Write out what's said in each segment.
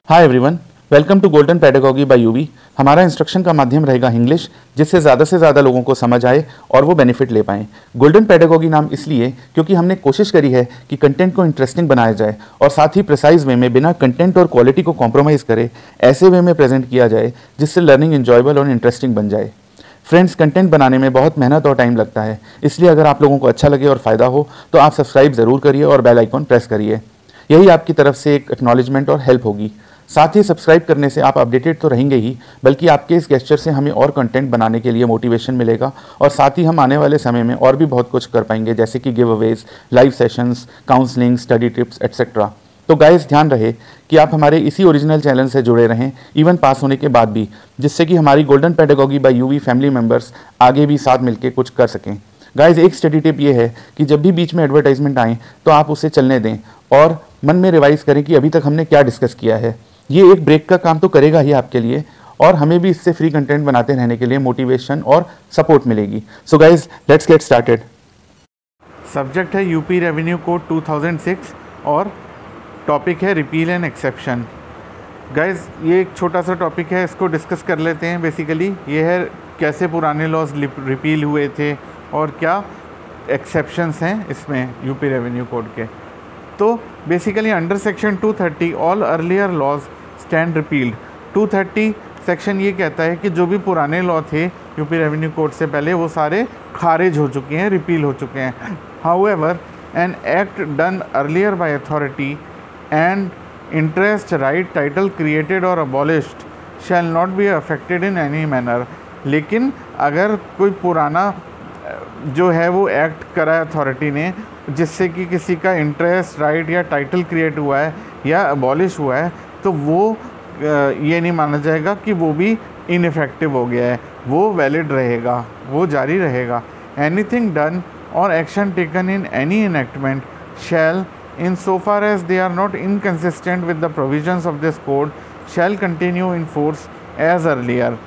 Hi everyone, welcome to golden pedagogy by UV. हमारा instruction का माध्यम रहेगा इंग्लिश, जिससे ज़्यादा से ज़्यादा लोगों को समझ आए और वो बेनिफिट ले पाएँ। गोल्डन पेडागॉजी नाम इसलिए क्योंकि हमने कोशिश करी है कि कंटेंट को इंटरेस्टिंग बनाया जाए और साथ ही प्रिसाइज वे में बिना कंटेंट और क्वालिटी को कॉम्प्रोमाइज़ करे ऐसे वे में प्रेजेंट किया जाए जिससे लर्निंग इंजॉयबल और इंटरेस्टिंग बन जाए। फ्रेंड्स, कंटेंट बनाने में बहुत मेहनत और टाइम लगता है, इसलिए अगर आप लोगों को अच्छा लगे और फ़ायदा हो तो आप सब्सक्राइब ज़रूर करिए और बेल आइकॉन प्रेस करिए। यही आपकी तरफ से एक एक्नॉलेजमेंट और हेल्प होगी। साथ ही सब्सक्राइब करने से आप अपडेटेड तो रहेंगे ही, बल्कि आपके इस गेस्चर से हमें और कंटेंट बनाने के लिए मोटिवेशन मिलेगा और साथ ही हम आने वाले समय में और भी बहुत कुछ कर पाएंगे, जैसे कि give Awez, live sessions, counselling, study tips etcetera. तो गाइस, ध्यान रहे कि आप हमारे इसी ओरिजिनल चैनल से जुड़े रहें इवन पास होने के बाद भी, जिससे कि हमारी golden pedagogy by UV family members आगे भी साथ मिलकर कुछ कर सकें। गाइस, एक स्टडी टिप ये है कि जब भी बीच में एडवर्टाइजमेंट आए तो आप उसे चलने दें और मन में रिवाइज करें कि अभी तक हमने क्या डिस्कस किया है। ये एक ब्रेक का काम तो करेगा ही आपके लिए, और हमें भी इससे फ्री कंटेंट बनाते रहने के लिए मोटिवेशन और सपोर्ट मिलेगी। So guys, let's get started. Subject है यूपी रेवेन्यू कोड 2006 और टॉपिक है रिपील एंड एक्सेप्शन। गाइज, ये एक छोटा सा टॉपिक है, इसको डिस्कस कर लेते हैं। बेसिकली ये है कैसे पुराने लॉज रिपील हुए थे और क्या एक्सेप्शंस हैं इसमें यूपी रेवेन्यू कोड के। तो basically under section 230 all earlier laws stand repealed. 230 section ये कहता है कि जो भी पुराने लॉ थे यूपी रेवेन्यू कोड से पहले, वो सारे खारिज हो चुके हैं, रिपील हो चुके हैं। However, an act done earlier by authority and interest right title created और abolished shall not be affected in any manner. लेकिन अगर कोई पुराना जो है वो एक्ट करा है अथॉरिटी ने, जिससे कि किसी का इंटरेस्ट राइट या टाइटल क्रिएट हुआ है या अबॉलिश हुआ है, तो वो ये नहीं माना जाएगा कि वो भी इनफेक्टिव हो गया है, वो वैलिड रहेगा, वो जारी रहेगा। Anything done or action taken in any enactment shall, in so far as they are not inconsistent with the provisions of this code, shall continue in force as earlier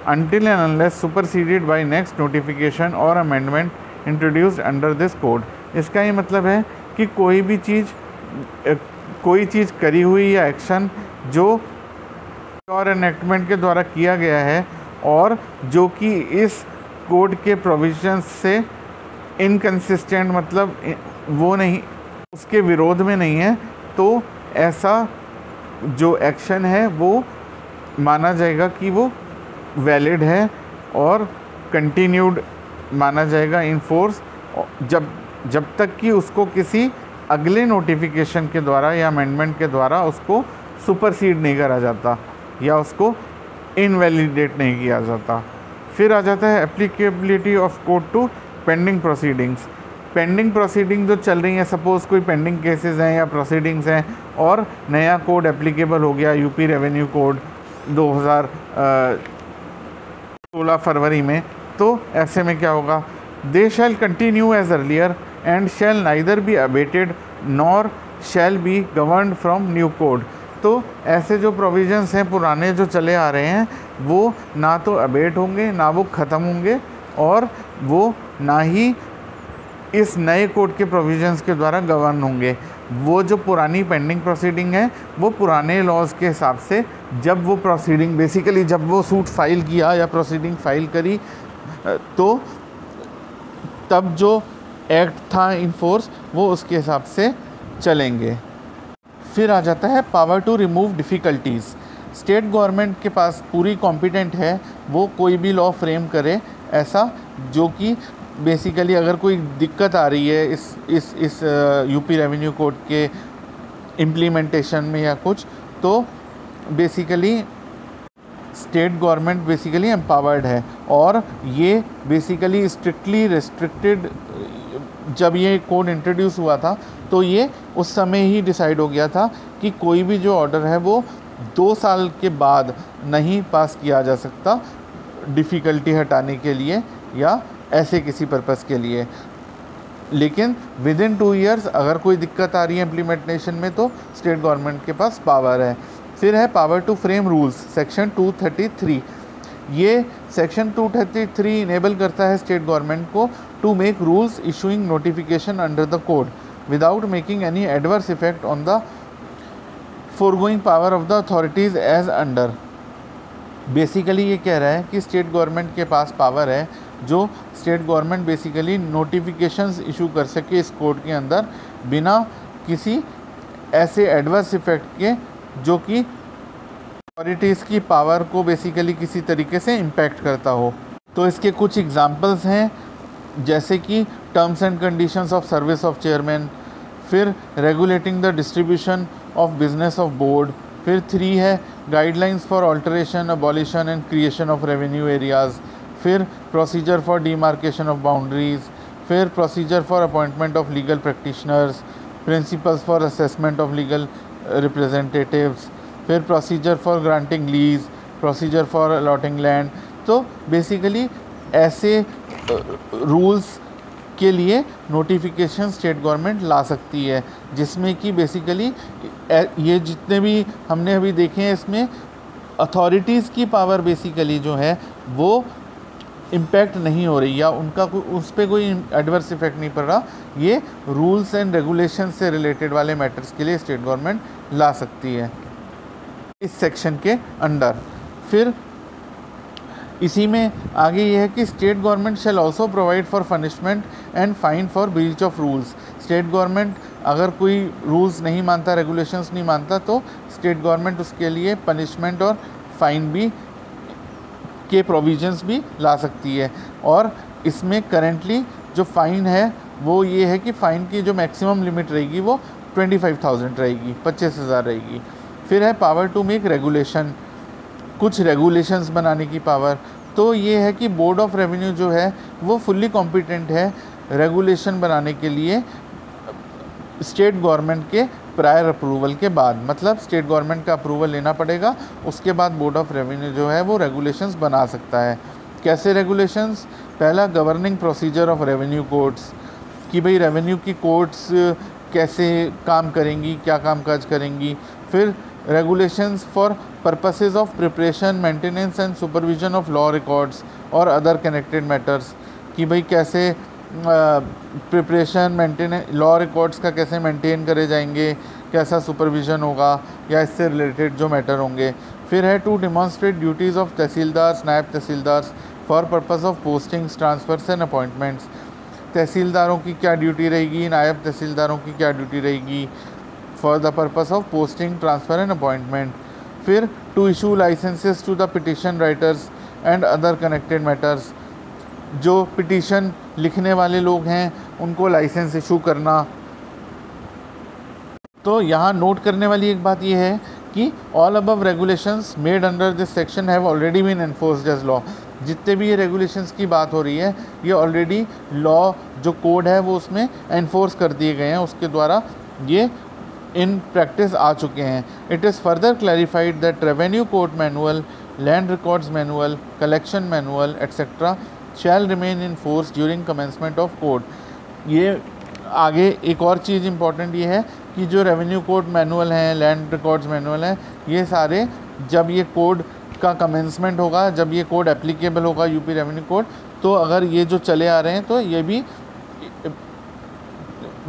until and unless superseded by next notification or amendment introduced under this code। इसका ये मतलब है कि कोई चीज़ करी हुई या action जो और एनेक्टमेंट के द्वारा किया गया है और जो कि इस कोड के प्रोविजंस से इनकंसिस्टेंट, मतलब वो नहीं, उसके विरोध में नहीं है, तो ऐसा जो एक्शन है वो माना जाएगा कि वो वैलिड है और कंटिन्यूड माना जाएगा इन फोर्स, जब तक कि उसको किसी अगले नोटिफिकेशन के द्वारा या अमेंडमेंट के द्वारा उसको सुपरसीड नहीं करा जाता या उसको इनवैलिडेट नहीं किया जाता। फिर आ जाता है applicability of code to pending proceedings. Pending proceeding जो चल रही हैं, सपोज़ कोई पेंडिंग केसेस हैं या प्रोसीडिंग्स हैं और नया कोड एप्लीकेबल हो गया यूपी रेवेन्यू कोड 2016 फरवरी में, तो ऐसे में क्या होगा? They shall continue as earlier and shall neither be abated nor shall be governed from new code. तो ऐसे जो प्रोविजंस हैं पुराने जो चले आ रहे हैं, वो ना तो अबेट होंगे, ना वो ख़त्म होंगे, और वो ना ही इस नए कोड के प्रोविजंस के द्वारा गवर्न होंगे। वो जो पुरानी पेंडिंग प्रोसीडिंग है, वो पुराने लॉज के हिसाब से, जब वो प्रोसीडिंग बेसिकली जब वो सूट फाइल किया या प्रोसीडिंग फाइल करी, तो तब जो एक्ट था इन फोर्स, वो उसके हिसाब से चलेंगे। फिर आ जाता है power to remove difficulties. State government के पास पूरी कॉम्पिटेंट है, वो कोई भी लॉ फ्रेम करे ऐसा जो कि बेसिकली अगर कोई दिक्कत आ रही है इस यूपी रेवेन्यू कोड के इम्प्लीमेंटेशन में या कुछ, तो basically state government basically empowered है। और ये बेसिकली स्ट्रिक्टली रिस्ट्रिक्टेड, जब ये कोड इंट्रोड्यूस हुआ था तो ये उस समय ही डिसाइड हो गया था कि कोई भी जो ऑर्डर है वो 2 साल के बाद नहीं पास किया जा सकता डिफ़िकल्टी हटाने के लिए या ऐसे किसी पर्पस के लिए। लेकिन विद इन 2 ईयर्स अगर कोई दिक्कत आ रही है इम्प्लीमेंटेशन में, तो स्टेट गवर्नमेंट के पास पावर है। फिर है power to frame rules, section 233। ये सेक्शन 233 इनेबल करता है स्टेट गवर्नमेंट को to make rules issuing notification under the code without making any adverse effect on the foregoing power of the authorities as under. Basically ये कह रहा है कि state government के पास पावर है जो state government basically notifications issue कर सके इस कोड के अंदर बिना किसी ऐसे एडवर्स इफेक्ट के जो कि अथॉरिटीज़ की पावर को बेसिकली किसी तरीके से इम्पैक्ट करता हो। तो इसके कुछ एग्जांपल्स हैं, जैसे कि terms and conditions of service of chairman, फिर regulating the distribution of business of board, फिर 3 है guidelines for alteration, abolition and creation of revenue areas, फिर procedure for demarcation of boundaries, फिर procedure for appointment of legal practitioners, principles for assessment of legal representatives, फिर procedure for granting lease, procedure for allotting land. तो basically ऐसे rules के लिए notification state government ला सकती है, जिसमें कि बेसिकली ये जितने भी हमने अभी देखे हैं इसमें अथॉरिटीज़ की पावर बेसिकली जो है वो इम्पैक्ट नहीं हो रही या उनका उस पर कोई एडवर्स इफेक्ट नहीं पड़ रहा। ये रूल्स एंड रेगुलेशन से रिलेटेड वाले मैटर्स के लिए स्टेट गवर्नमेंट ला सकती है इस सेक्शन के अंडर। फिर इसी में आगे ये है कि state government shall also provide for punishment and fine for breach of rules. State government अगर कोई रूल्स नहीं मानता, रेगुलेशंस नहीं मानता, तो स्टेट गवर्नमेंट उसके लिए पनिशमेंट और फाइन भी के प्रोविजंस भी ला सकती है। और इसमें करेंटली जो फ़ाइन है वो ये है कि फ़ाइन की जो मैक्सिमम लिमिट रहेगी वो 25,000 रहेगी, 25,000 रहेगी। फिर है पावर टू मेक रेगुलेशन, कुछ रेगुलेशंस बनाने की पावर। तो ये है कि बोर्ड ऑफ रेवेन्यू जो है वो फुल्ली कॉम्पिटेंट है रेगुलेशन बनाने के लिए स्टेट गवर्नमेंट के प्रायर अप्रूवल के बाद, मतलब स्टेट गवर्नमेंट का अप्रूवल लेना पड़ेगा, उसके बाद बोर्ड ऑफ रेवेन्यू जो है वो रेगुलेशंस बना सकता है। कैसे रेगुलेशंस? पहला governing procedure of revenue courts, कि भाई रेवेन्यू की कोर्ट्स कैसे काम करेंगी, क्या कामकाज करेंगी। फिर regulations for purposes of preparation, maintenance and supervision of law records और अदर कनेक्टेड मैटर्स, कि भाई कैसे प्रिपरेशन, मेंटेनेंस, लॉ रिकॉर्ड्स का कैसे मेंटेन करे जाएंगे, कैसा सुपरविजन होगा या इससे रिलेटेड जो मैटर होंगे। फिर है to demonstrate duties of tehsildars, naib tehsildars for purpose of postings, transfers and appointments. तहसीलदारों की क्या ड्यूटी रहेगी, नायब तहसीलदारों की क्या ड्यूटी रहेगी for the purpose of posting, transfer and appointment. फिर to issue licences to the petition writers and other connected matters, जो पिटिशन लिखने वाले लोग हैं उनको लाइसेंस इशू करना। तो यहाँ नोट करने वाली एक बात यह है कि all above regulations made under this section have already been enforced as law. जितने भी ये रेगुलेशंस की बात हो रही है ये ऑलरेडी लॉ जो कोड है वो उसमें एनफोर्स कर दिए गए हैं, उसके द्वारा ये इन प्रैक्टिस आ चुके हैं। It is further clarified that revenue court manual, land records manual, collection manual etcetera shall remain in force during commencement of code. ये आगे एक और चीज़ इंपॉर्टेंट ये है कि जो रेवेन्यू कोड मैनुअल हैं, लैंड रिकॉर्ड्स मैनुअल हैं, ये सारे जब ये कोड का कमेंसमेंट होगा, जब ये कोड एप्लीकेबल होगा यूपी रेवेन्यू कोड, तो अगर ये जो चले आ रहे हैं तो ये भी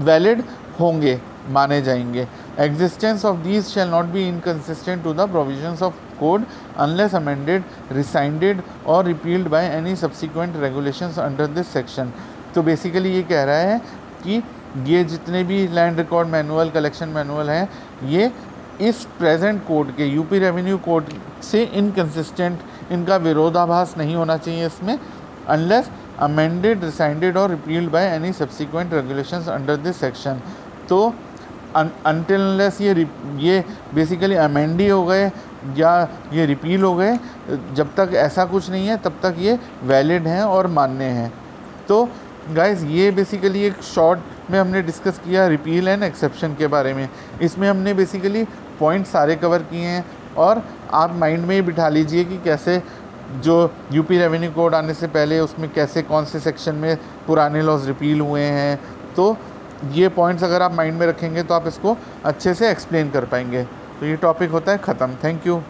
वैलिड होंगे, माने जाएंगे। Existence of these shall not be inconsistent to the provisions of code unless amended, rescinded और repealed by any subsequent regulations under this section. तो बेसिकली ये कह रहा है कि ये जितने भी land record manual, collection manual हैं, ये इस प्रेजेंट कोड के, यूपी रेवेन्यू कोड से इनकन्सिस्टेंट, इनका विरोधाभास नहीं होना चाहिए इसमें, अनलेस अमेंडेड, रिसाइंडेड और repealed by any subsequent regulations under this section. तो अनटिल अनलेस ये बेसिकली अमेंड ही हो गए या ये रिपील हो गए, जब तक ऐसा कुछ नहीं है तब तक ये वैलिड हैं और मान्य हैं। तो गाइस ये बेसिकली एक शॉर्ट में हमने डिस्कस किया रिपील एंड एक्सेप्शन के बारे में। इसमें हमने बेसिकली पॉइंट सारे कवर किए हैं और आप माइंड में ही बिठा लीजिए कि कैसे जो यूपी रेवेन्यू कोड आने से पहले उसमें कैसे कौन से सेक्शन में पुराने लॉज रिपील हुए हैं। तो ये पॉइंट्स अगर आप माइंड में रखेंगे तो आप इसको अच्छे से एक्सप्लेन कर पाएंगे। तो ये टॉपिक होता है ख़त्म। Thank you.